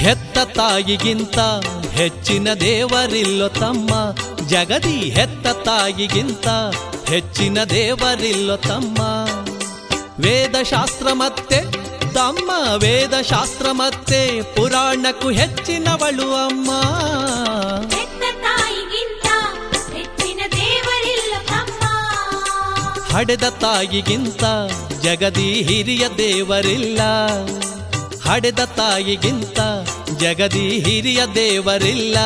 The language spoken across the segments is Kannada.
ಹೆತ್ತ ತಾಯಿಗಿಂತ ಹೆಚ್ಚಿನ ದೇವರಿಲ್ಲೋ ತಮ್ಮ, ಜಗದಿ ಹೆತ್ತ ತಾಯಿಗಿಂತ ಹೆಚ್ಚಿನ ದೇವರಿಲ್ಲೋ ತಮ್ಮ. ವೇದಶಾಸ್ತ್ರ ಮತ್ತೆ ತಮ್ಮ, ವೇದಶಾಸ್ತ್ರ ಮತ್ತೆ ಪುರಾಣಕ್ಕೂ ಹೆಚ್ಚಿನವಳು ಅಮ್ಮ. ಹಡೆದ ತಾಯಿಗಿಂತ ಜಗದಿ ಹಿರಿಯ ದೇವರಿಲ್ಲ, ಹಡೆದ ತಾಯಿಗಿಂತ ಜಗದಿ ಹಿರಿಯ ದೇವರಿಲ್ಲ.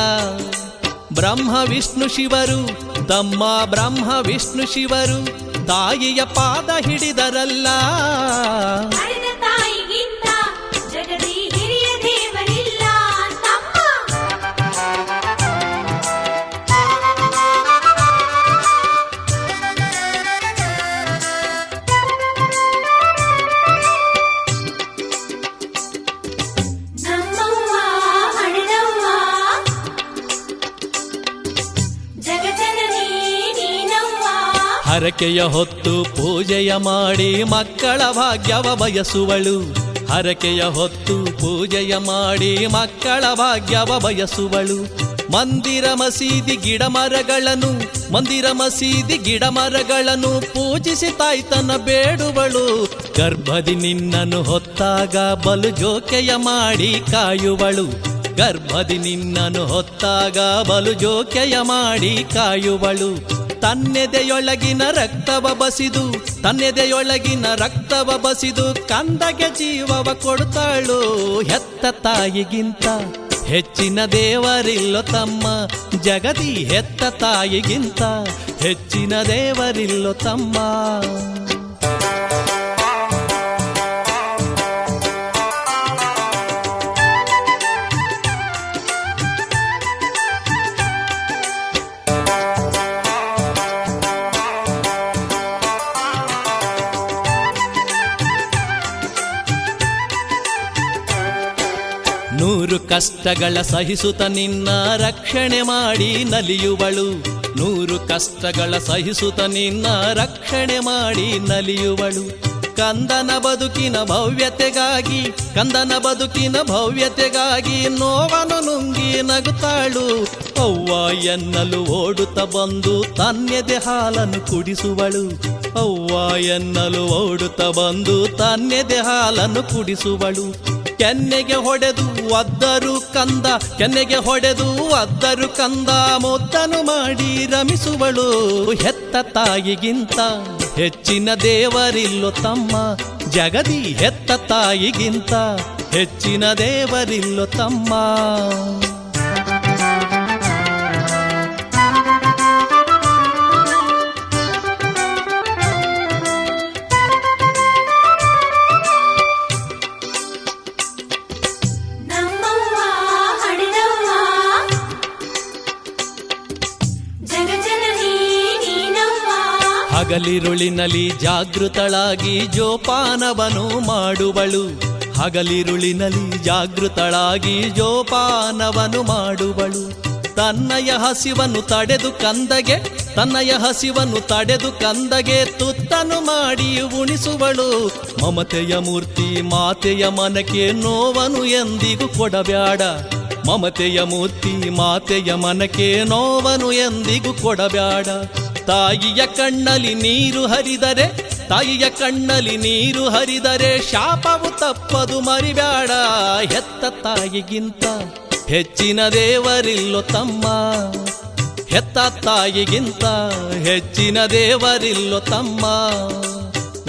ಬ್ರಹ್ಮ ವಿಷ್ಣು ಶಿವರು ತಮ್ಮ, ಬ್ರಹ್ಮ ವಿಷ್ಣು ಶಿವರು ತಾಯಿಯ ಪಾದ ಹಿಡಿದರಲ್ಲ. ಹರಕೆಯ ಹೊತ್ತು ಪೂಜೆಯ ಮಾಡಿ ಮಕ್ಕಳ ಭಾಗ್ಯವ ಬಯಸುವಳು, ಹರಕೆಯ ಹೊತ್ತು ಪೂಜೆಯ ಮಾಡಿ ಮಕ್ಕಳ ಭಾಗ್ಯವ ಬಯಸುವಳು. ಮಂದಿರ ಮಸೀದಿ ಗಿಡ ಮರಗಳನ್ನು, ಮಂದಿರ ಮಸೀದಿ ಗಿಡ ಮರಗಳನ್ನು ಪೂಜಿಸಿ ತಾಯ್ತನ ಬೇಡುವಳು. ಗರ್ಭದಿ ನಿನ್ನನ್ನು ಹೊತ್ತಾಗ ಬಲು ಜೋಕೆಯ ಮಾಡಿ ಕಾಯುವಳು, ಗರ್ಭದಿ ನಿನ್ನನ್ನು ಹೊತ್ತಾಗ ಬಲು ಜೋಕೆಯ ಮಾಡಿ ಕಾಯುವಳು. ತನ್ನೆದೆಯೊಳಗಿನ ರಕ್ತವ ಬಸಿದು, ತನ್ನೆದೆಯೊಳಗಿನ ರಕ್ತವ ಬಸಿದು ಕಂದಗೆ ಜೀವವ ಕೊಡ್ತಾಳು. ಹೆತ್ತ ತಾಯಿಗಿಂತ ಹೆಚ್ಚಿನ ದೇವರಿಲ್ಲೋ ತಮ್ಮ, ಜಗದಿ ಹೆತ್ತ ತಾಯಿಗಿಂತ ಹೆಚ್ಚಿನ ದೇವರಿಲ್ಲೋ ತಮ್ಮ. ನೂರು ಕಷ್ಟಗಳ ಸಹಿಸುತ್ತ ನಿನ್ನ ರಕ್ಷಣೆ ಮಾಡಿ ನಲಿಯುವಳು, ನೂರು ಕಷ್ಟಗಳ ಸಹಿಸುತ್ತ ನಿನ್ನ ರಕ್ಷಣೆ ಮಾಡಿ ನಲಿಯುವಳು. ಕಂದನ ಬದುಕಿನ ಭವ್ಯತೆಗಾಗಿ, ಕಂದನ ಬದುಕಿನ ಭವ್ಯತೆಗಾಗಿ ನೋವನು ನುಂಗಿ ನಗುತ್ತಾಳು. ಅವ್ವ ಎನ್ನಲು ಓಡುತ್ತ ಬಂದು ತನ್ನೆದೆ ಹಾಲನ್ನು ಕುಡಿಸುವಳು, ಅವ್ವ ಎನ್ನಲು ಓಡುತ್ತ ಬಂದು ತನ್ನೆದೆ ಹಾಲನ್ನು ಕುಡಿಸುವಳು. ಕೆನ್ನೆಗೆ ಹೊಡೆದು ಒದ್ದರು ಕಂದ, ಕೆನ್ನೆಗೆ ಹೊಡೆದು ಒದ್ದರು ಕಂದ ಮುದ್ದನು ಮಾಡಿ ರಮಿಸುವಳು. ಹೆತ್ತ ತಾಯಿಗಿಂತ ಹೆಚ್ಚಿನ ದೇವರಿಲ್ಲೋ ತಮ್ಮ, ಜಗದಿ ಹೆತ್ತ ತಾಯಿಗಿಂತ ಹೆಚ್ಚಿನ ದೇವರಿಲ್ಲೋ ತಮ್ಮ. ಹಗಲಿರುಳಿನಲ್ಲಿ ಜಾಗೃತಳಾಗಿ ಜೋಪಾನವನು ಮಾಡುವಳು, ಹಗಲಿರುಳಿನಲ್ಲಿ ಜಾಗೃತಳಾಗಿ ಜೋಪಾನವನು ಮಾಡುವಳು. ತನ್ನಯ ಹಸಿವನ್ನು ತಡೆದು ಕಂದಗೆ, ತನ್ನಯ ಹಸಿವನ್ನು ತಡೆದು ಕಂದಗೆ ತುತ್ತನು ಮಾಡಿ ಉಣಿಸುವಳು. ಮಮತೆಯ ಮೂರ್ತಿ ಮಾತೆಯ ಮನಕ್ಕೆ ನೋವನು ಎಂದಿಗೂ ಕೊಡಬ್ಯಾಡ, ಮಮತೆಯ ಮೂರ್ತಿ ಮಾತೆಯ ಮನಕ್ಕೆ ನೋವನು ಎಂದಿಗೂ ಕೊಡಬ್ಯಾಡ. ತಾಯಿಯ ಕಣ್ಣಲ್ಲಿ ನೀರು ಹರಿದರೆ, ತಾಯಿಯ ಕಣ್ಣಲ್ಲಿ ನೀರು ಹರಿದರೆ ಶಾಪವು ತಪ್ಪದು ಮರಿಬ್ಯಾಡ. ಹೆತ್ತ ತಾಯಿಗಿಂತ ಹೆಚ್ಚಿನ ದೇವರಿಲ್ಲೋ ತಮ್ಮ, ಹೆತ್ತ ತಾಯಿಗಿಂತ ಹೆಚ್ಚಿನ ದೇವರಿಲ್ಲೋ ತಮ್ಮ.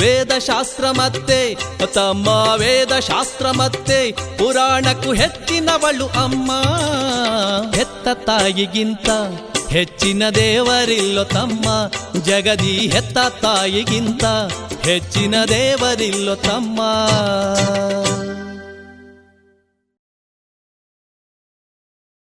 ವೇದಶಾಸ್ತ್ರ ಮತ್ತೆ ತಮ್ಮ, ವೇದಶಾಸ್ತ್ರ ಮತ್ತೆ ಪುರಾಣಕ್ಕೂ ಹೆಚ್ಚಿನವಳು ಅಮ್ಮ. ಹೆತ್ತ ತಾಯಿಗಿಂತ ಹೆಚ್ಚಿನ ದೇವರಿಲ್ಲೋ ತಮ್ಮ, ಜಗದಿ ಹೆತ್ತ ತಾಯಿಗಿಂತ ಹೆಚ್ಚಿನ ದೇವರಿಲ್ಲೋ ತಮ್ಮ.